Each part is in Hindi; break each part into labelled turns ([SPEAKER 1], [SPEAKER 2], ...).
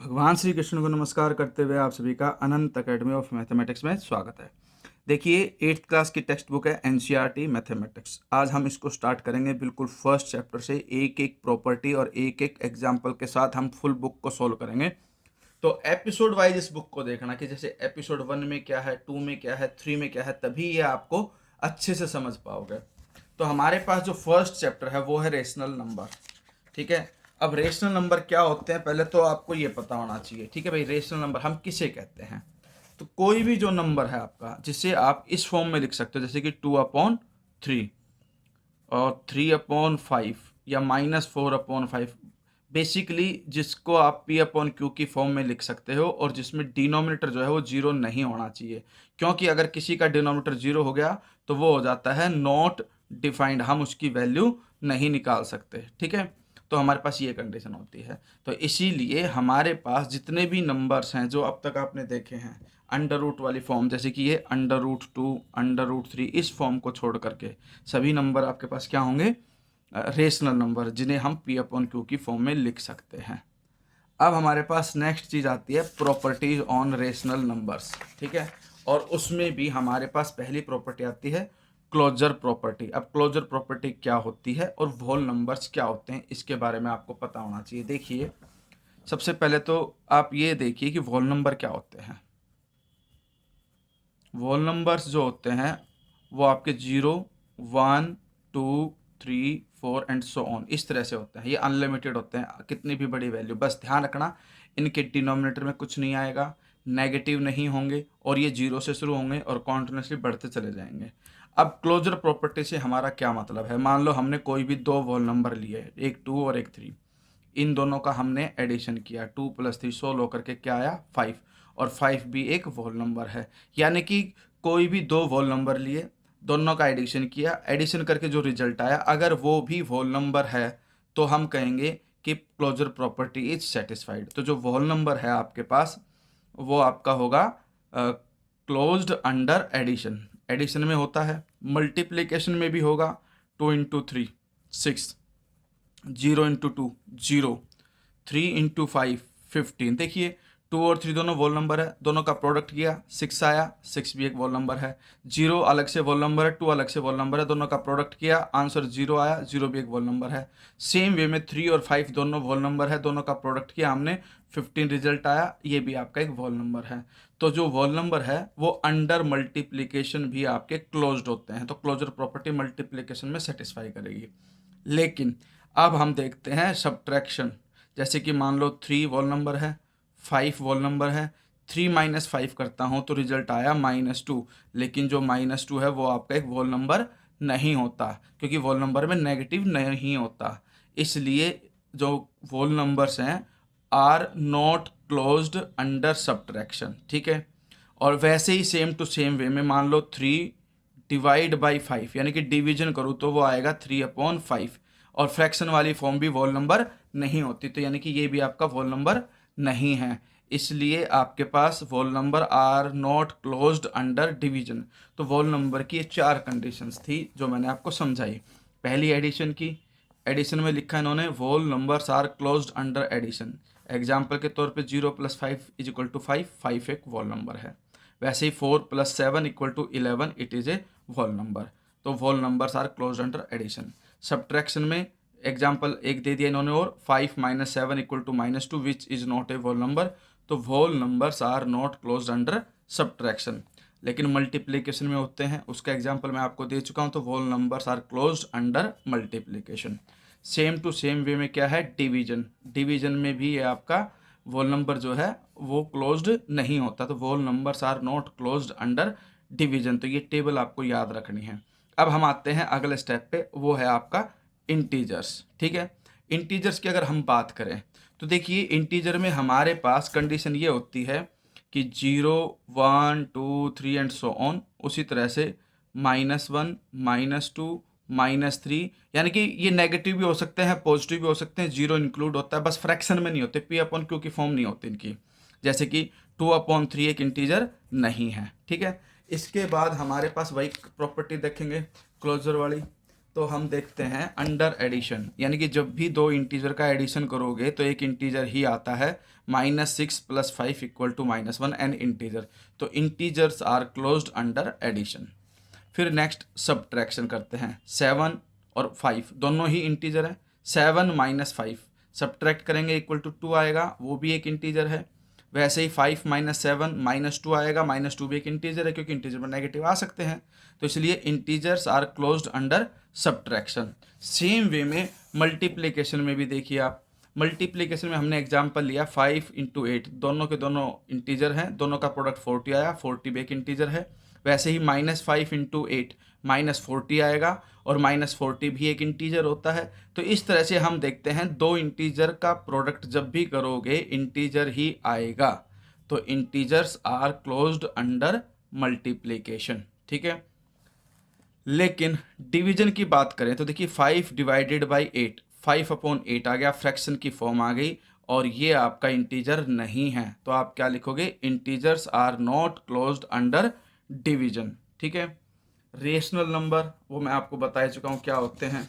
[SPEAKER 1] भगवान श्री कृष्ण को नमस्कार करते हुए आप सभी का अनंत अकेडमी ऑफ मैथमेटिक्स में स्वागत है। देखिए 8th क्लास की टेक्स्ट बुक है एनसीईआरटी मैथमेटिक्स। आज हम इसको स्टार्ट करेंगे बिल्कुल फर्स्ट चैप्टर से, एक एक प्रॉपर्टी और एक एक एग्जाम्पल के साथ हम फुल बुक को सोल्व करेंगे। तो एपिसोड वाइज इस बुक को देखना कि जैसे एपिसोड 1 में क्या है, 2 में क्या है, 3 में क्या है, तभी ये आपको अच्छे से समझ पाओगे। तो हमारे पास जो फर्स्ट चैप्टर है वो है रेशनल नंबर। ठीक है, अब रेशनल नंबर क्या होते हैं पहले तो आपको ये पता होना चाहिए। ठीक है भाई, रेशनल नंबर हम किसे कहते हैं? तो कोई भी जो नंबर है आपका जिसे आप इस फॉर्म में लिख सकते हो, जैसे कि 2/3 और 3/5 या -4/5, बेसिकली जिसको आप P/Q की फॉर्म में लिख सकते हो और जिसमें डिनोमिनेटर जो है वो जीरो नहीं होना चाहिए, क्योंकि अगर किसी का डिनोमिनेटर जीरो हो गया तो वो हो जाता है नॉट डिफाइंड, हम उसकी वैल्यू नहीं निकाल सकते। ठीक है, तो हमारे पास ये कंडीशन होती है। तो इसीलिए हमारे पास जितने भी नंबर्स हैं जो अब तक आपने देखे हैं अंडर रूट वाली फॉर्म, जैसे कि ये √2, √3, इस फॉर्म को छोड़ करके सभी नंबर आपके पास क्या होंगे? रेशनल नंबर, जिन्हें हम P/Q की फॉर्म में लिख सकते हैं। अब हमारे पास नेक्स्ट चीज़ आती है प्रॉपर्टीज ऑन रेशनल नंबर्स। ठीक है, और उसमें भी हमारे पास पहली प्रॉपर्टी आती है क्लोजर प्रॉपर्टी। अब क्लोजर प्रॉपर्टी क्या होती है और होल नंबर्स क्या होते हैं, इसके बारे में आपको पता होना चाहिए। देखिए, सबसे पहले तो आप ये देखिए कि होल नंबर क्या होते हैं। होल नंबर्स जो होते हैं वो आपके 0, 1, 2, 3, 4 एंड सो ऑन इस तरह से होते हैं। ये अनलिमिटेड होते हैं, कितनी भी बड़ी वैल्यू, बस ध्यान रखना इनके डिनोमिनेटर में कुछ नहीं आएगा, नेगेटिव नहीं होंगे और ये जीरो से शुरू होंगे और कॉन्टिन्यूसली बढ़ते चले जाएंगे। अब क्लोजर प्रॉपर्टी से हमारा क्या मतलब है? मान लो हमने कोई भी दो होल नंबर लिए, एक 2 और एक 3, इन दोनों का हमने एडिशन किया, 2 + 3 16 होकर के क्या आया? 5, और 5 भी एक होल नंबर है। यानी कि कोई भी दो होल नंबर लिए, दोनों का एडिशन किया, एडिशन करके जो रिजल्ट आया अगर वो भी होल नंबर है तो हम कहेंगे कि क्लोजर प्रॉपर्टी इज सेटिस्फाइड। तो जो होल नंबर है आपके पास वो आपका होगा क्लोज्ड अंडर एडिशन। एडिशन में होता है, मल्टीप्लिकेशन में भी होगा, 2 × 3 6, 0 × 2 0, 3 × 5 15। देखिए 2 और 3 दोनों वोल नंबर है, दोनों का प्रोडक्ट किया 6 आया, 6 भी एक वोल नंबर है। 0 अलग से वोल नंबर है, 2 अलग से वोल नंबर है, दोनों का प्रोडक्ट किया, आंसर 0 आया, 0 भी एक वोल नंबर है। सेम वे में 3 और 5 दोनों वोल नंबर है, दोनों का प्रोडक्ट किया हमने, 15 रिजल्ट आया, ये भी आपका एक वोल नंबर है। तो जो वोल नंबर है वो अंडर मल्टीप्लिकेशन भी आपके क्लोज्ड होते हैं, तो क्लोजर प्रॉपर्टी मल्टीप्लिकेशन में सेटिस्फाई करेगी। लेकिन अब हम देखते हैं सब्ट्रैक्शन। जैसे कि मान लो 3 वोल नंबर है, 5 वोल नंबर है, 3 - 5 करता हूँ तो रिजल्ट आया -2, लेकिन जो -2 है वो आपका एक वोल नंबर नहीं होता, क्योंकि वोल नंबर में नेगेटिव नहीं होता। इसलिए जो वोल नंबर्स हैं are not closed under subtraction. ठीक है, और वैसे ही सेम टू सेम वे में मान लो 3/5 यानी कि डिवीजन करूँ तो वो आएगा 3/5, और फ्रैक्शन वाली फॉर्म भी वोल नंबर नहीं होती, तो यानी कि ये भी आपका वोल नंबर नहीं है। इसलिए आपके पास whole number are not closed under division. तो वोल नंबर की ये 4 कंडीशंस थी जो मैंने आपको समझाई। पहली एडिशन की, एडिशन में लिखा इन्होंने whole numbers are closed under addition. Example के तौर पे 0 + 5 = 5, 5 एक वोल नंबर है। वैसे ही 4 + 7 = 11, it is a whole number. तो whole numbers are closed under addition. Subtraction में एग्जाम्पल एक दे दिया इन्होंने, और 5 - 7 = -2 which is not a whole number. तो whole numbers are not closed under subtraction. लेकिन मल्टीप्लिकेशन में होते हैं, उसका एग्जाम्पल मैं आपको दे चुका हूँ, तो whole numbers are closed under multiplication. Same to same way में क्या है? डिवीजन। डिवीजन में भी ये आपका वोल नंबर जो है वो क्लोज्ड नहीं होता, तो whole numbers are not closed under division. तो ये टेबल आपको याद रखनी है। अब हम आते हैं अगले स्टेप पे, वो है आपका इंटीजर्स। ठीक है, इंटीजर्स की अगर हम बात करें तो देखिए इंटीजर में हमारे पास कंडीशन ये होती है कि 0, 1, 2, 3 एंड सो ऑन। उसी तरह से -1, -2, -3, यानी कि ये नेगेटिव भी हो सकते हैं, पॉजिटिव भी हो सकते हैं, 0 इंक्लूड होता है, बस फ्रैक्शन में नहीं होते, P/Q की फॉर्म नहीं होती इनकी। जैसे कि 2/3 एक इंटीजर नहीं है। ठीक है, इसके बाद हमारे पास वही प्रॉपर्टी देखेंगे क्लोजर वाली। तो हम देखते हैं अंडर एडिशन, यानी कि जब भी दो इंटीजर का एडिशन करोगे तो एक इंटीजर ही आता है। -6 + 5 = -1 एन इंटीजर। तो integers are closed under addition. फिर नेक्स्ट सब्ट्रैक्शन करते हैं। 7 और 5 दोनों ही इंटीजर हैं। 7 - 5 सब्ट्रैक्ट करेंगे =2 आएगा, वो भी एक इंटीजर है। वैसे ही 5 - 7 -2 आएगा, -2 भी एक इंटीजर है क्योंकि इंटीजर में नेगेटिव आ सकते हैं। तो इसलिए integers are closed under subtraction. Same way में मल्टीप्लिकेशन में भी देखिए आप, मल्टीप्लिकेशन में हमने एग्जांपल लिया 5 × 8, दोनों के दोनों इंटीजर हैं, दोनों का प्रोडक्ट 40 आया, 40 भी एक इंटीजर है। वैसे ही -5 × 8 -40 आएगा और -40 भी एक इंटीजर होता है। तो इस तरह से हम देखते हैं दो इंटीजर का प्रोडक्ट जब भी करोगे इंटीजर ही आएगा। तो integers are closed under multiplication, ठीक है। लेकिन डिवीजन की बात करें तो देखिए 5 / 8, 5/8 आ गया, फ्रैक्शन की फॉर्म आ गई और ये आपका इंटीजर नहीं है। तो आप क्या लिखोगे? Integers are not closed under division, ठीक है। रेशनल नंबर वो मैं आपको बता चुका हूँ क्या होते हैं।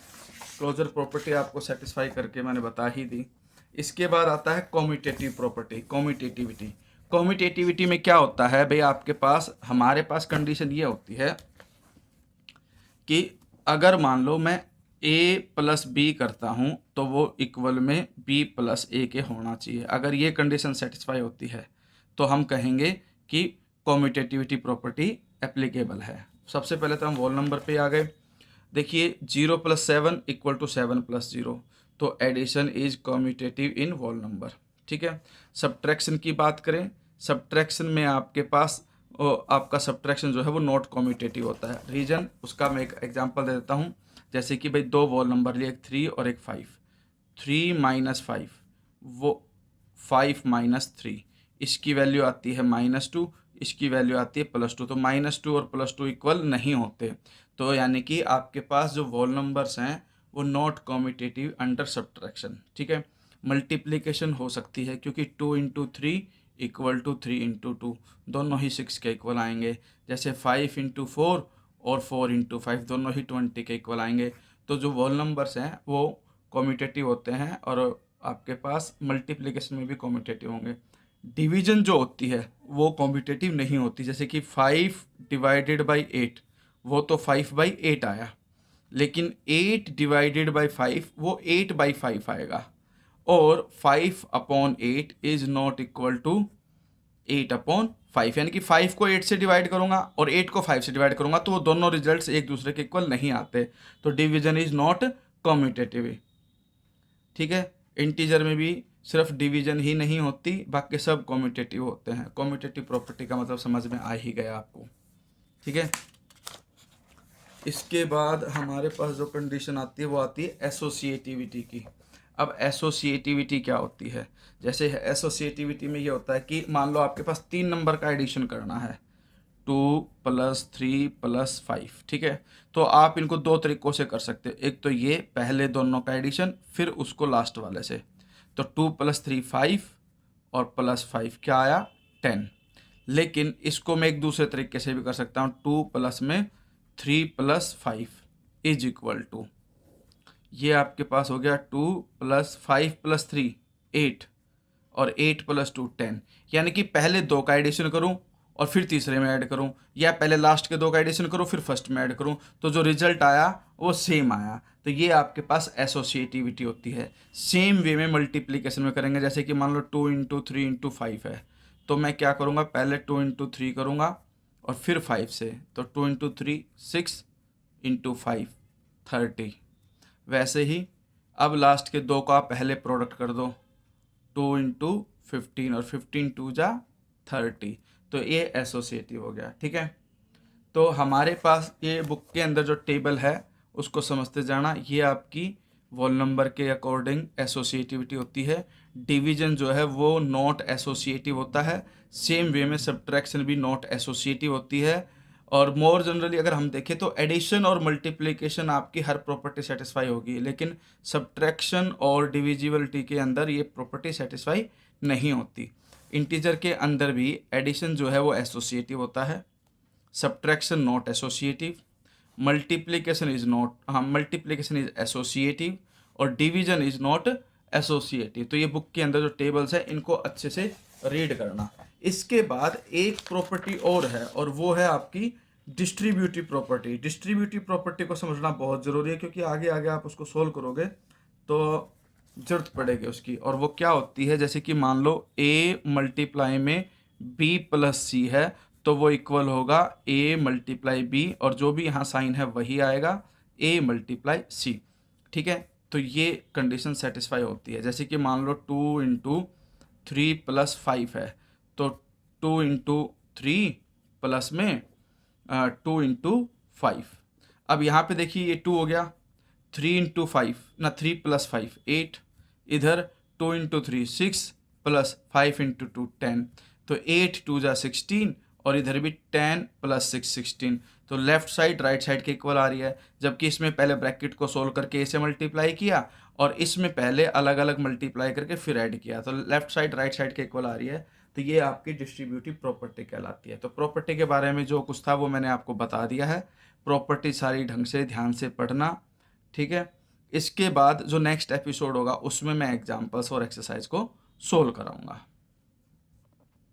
[SPEAKER 1] क्लोजर प्रॉपर्टी आपको सेटिस्फाई करके मैंने बता ही दी। इसके बाद आता है कॉम्यूटेटिव प्रॉपर्टी, कॉम्यूटेटिविटी। कॉम्यूटेटिविटी में क्या होता है भाई, आपके पास हमारे पास कंडीशन ये होती है कि अगर मान लो मैं a + b करता हूँ तो वो इक्वल में b + a के होना चाहिए। अगर ये कंडीशन सेटिस्फाई होती है तो हम कहेंगे कि कॉम्यूटेटिविटी प्रॉपर्टी एप्लीकेबल है। सबसे पहले तो हम वॉल नंबर पे आ गए। देखिए 0 + 7 = 7 + 0, तो addition is commutative in whole number, ठीक है। सब्ट्रैक्शन की बात करें, सब्ट्रैक्शन में आपके पास आपका सब्ट्रैक्शन जो है वो नॉट कॉम्यूटेटिव होता है। रीजन उसका मैं एक एग्जांपल दे देता हूँ। जैसे कि भाई दो वॉल नंबर लिए, एक 3 और एक 5। 3 - 5 वो 5 - 3, इसकी वैल्यू आती है -2, इसकी वैल्यू आती है +2। तो -2 और +2 इक्वल नहीं होते। तो यानी कि आपके पास जो वॉल नंबर्स हैं वो नॉट कॉम्यूटेटिव अंडर सब्ट्रैक्शन, ठीक है। मल्टीप्लिकेशन हो सकती है क्योंकि 2 × 3 = 3 × 2, दोनों ही 6 के इक्वल आएंगे। जैसे 5 × 4 और 4 × 5 दोनों ही 20 के इक्वल आएंगे। तो जो वॉल नंबर्स हैं वो कॉम्यूटेटिव होते हैं और आपके पास मल्टीप्लिकेशन में भी कॉम्यूटेटिव होंगे। डिवीजन जो होती है वो कॉम्यूटेटिव नहीं होती। जैसे कि 5 / 8 वो तो 5/8 आया, लेकिन 8 / 5 वो 8/5 आएगा। और 5/8 इज नॉट इक्वल टू 8/5, यानी कि 5 को 8 से डिवाइड करूंगा और 8 को 5 से डिवाइड करूंगा तो वो दोनों रिजल्ट्स एक दूसरे के इक्वल नहीं आते। तो डिवीजन इज नॉट कॉम्यूटेटिव, ठीक है। इंटीजर में भी सिर्फ डिवीजन ही नहीं होती, बाकी सब कॉम्यूटेटिव होते हैं। कॉम्यूटेटिव प्रॉपर्टी का मतलब समझ में आ ही गया आपको, ठीक है। इसके बाद हमारे पास जो कंडीशन आती है वो आती है एसोसिएटिविटी की। अब एसोसिएटिविटी क्या होती है? जैसे एसोसिएटिविटी में ये होता है कि मान लो आपके पास 3 नंबर का एडिशन करना है, 2 + 3 + 5, ठीक है। तो आप इनको दो तरीक़ों से कर सकते हो। एक तो ये पहले दोनों का एडिशन, फिर उसको लास्ट वाले से। तो 2 + 3 5 और +5 क्या आया? 10। लेकिन इसको मैं एक दूसरे तरीके से भी कर सकता हूँ। 2 + में 3 + 5 = ये आपके पास हो गया 2 + 5 + 3 8 और 8 + 2 10। यानी कि पहले दो का एडिशन करूं और फिर तीसरे में ऐड करूं, या पहले लास्ट के दो का एडिशन करूं फिर फर्स्ट में ऐड करूं, तो जो रिजल्ट आया वो सेम आया। तो ये आपके पास एसोसिएटिविटी होती है। सेम वे में मल्टीप्लिकेशन में करेंगे। जैसे कि मान लो 2 × 3 × 5 है, तो मैं क्या करूँगा? पहले 2 × 3 करूँगा और फिर 5 से। तो 2 × 3 6 × 5 30। वैसे ही अब लास्ट के दो का पहले प्रोडक्ट कर दो, 2 × 15 और 15 2 जा 30। तो ये एसोसिएटिव हो गया, ठीक है। तो हमारे पास ये बुक के अंदर जो टेबल है उसको समझते जाना। ये आपकी वॉल नंबर के अकॉर्डिंग एसोसिएटिविटी होती है। डिवीजन जो है वो नॉट एसोसिएटिव होता है। सेम वे में सब्ट्रैक्शन भी नॉट एसोसिएटिव होती है। और मोर जनरली अगर हम देखें तो एडिशन और मल्टीप्लिकेशन आपकी हर प्रॉपर्टी सेटिस्फाई होगी, लेकिन सब्ट्रैक्शन और डिविजिबिलिटी के अंदर ये प्रॉपर्टी सेटिस्फाई नहीं होती। इंटीजर के अंदर भी एडिशन जो है वो एसोसिएटिव होता है, subtraction not associative, multiplication is not, हाँ मल्टीप्लिकेशन इज एसोसिएटिव और डिवीजन इज नॉट एसोसिएटिव। तो ये बुक के अंदर जो टेबल्स है इनको अच्छे से रीड करना। इसके बाद एक प्रॉपर्टी और है और वो है आपकी डिस्ट्रीब्यूटिव प्रॉपर्टी। डिस्ट्रीब्यूटिव प्रॉपर्टी को समझना बहुत ज़रूरी है क्योंकि आगे आगे आप उसको सोल्व करोगे तो जरूरत पड़ेगी उसकी। और वो क्या होती है, जैसे कि मान लो a मल्टीप्लाई में b प्लस सी है तो वो इक्वल होगा a मल्टीप्लाई बी और जो भी यहाँ साइन है वही आएगा a मल्टीप्लाई सी। ठीक है, तो ये कंडीशन सेटिस्फाई होती है। जैसे कि मान लो 2 इंटू 3 प्लस 5 है तो 2 इंटू 3 प्लस में 2 इंटू 5। अब यहाँ पे देखिए ये 2 हो गया, 3 इंटू 5 ना 3 प्लस 5 8, इधर 2 इंटू 3 6 प्लस 5 इंटू 2 10, तो 8 2 जा 16 और इधर भी 10 प्लस 6 16। तो लेफ्ट साइड राइट साइड के इक्वल आ रही है, जबकि इसमें पहले ब्रैकेट को सोल्व करके ए से मल्टीप्लाई किया और इसमें पहले अलग अलग मल्टीप्लाई करके फिर ऐड किया, तो लेफ्ट साइड राइट साइड के इक्वल आ रही है। तो ये आपकी डिस्ट्रीब्यूटिव प्रॉपर्टी कहलाती है। तो प्रॉपर्टी के बारे में जो कुछ था वो मैंने आपको बता दिया है। प्रॉपर्टी सारी ढंग से ध्यान से पढ़ना, ठीक है। इसके बाद जो नेक्स्ट एपिसोड होगा उसमें मैं एग्जाम्पल्स और एक्सरसाइज को सोल्व कराऊंगा।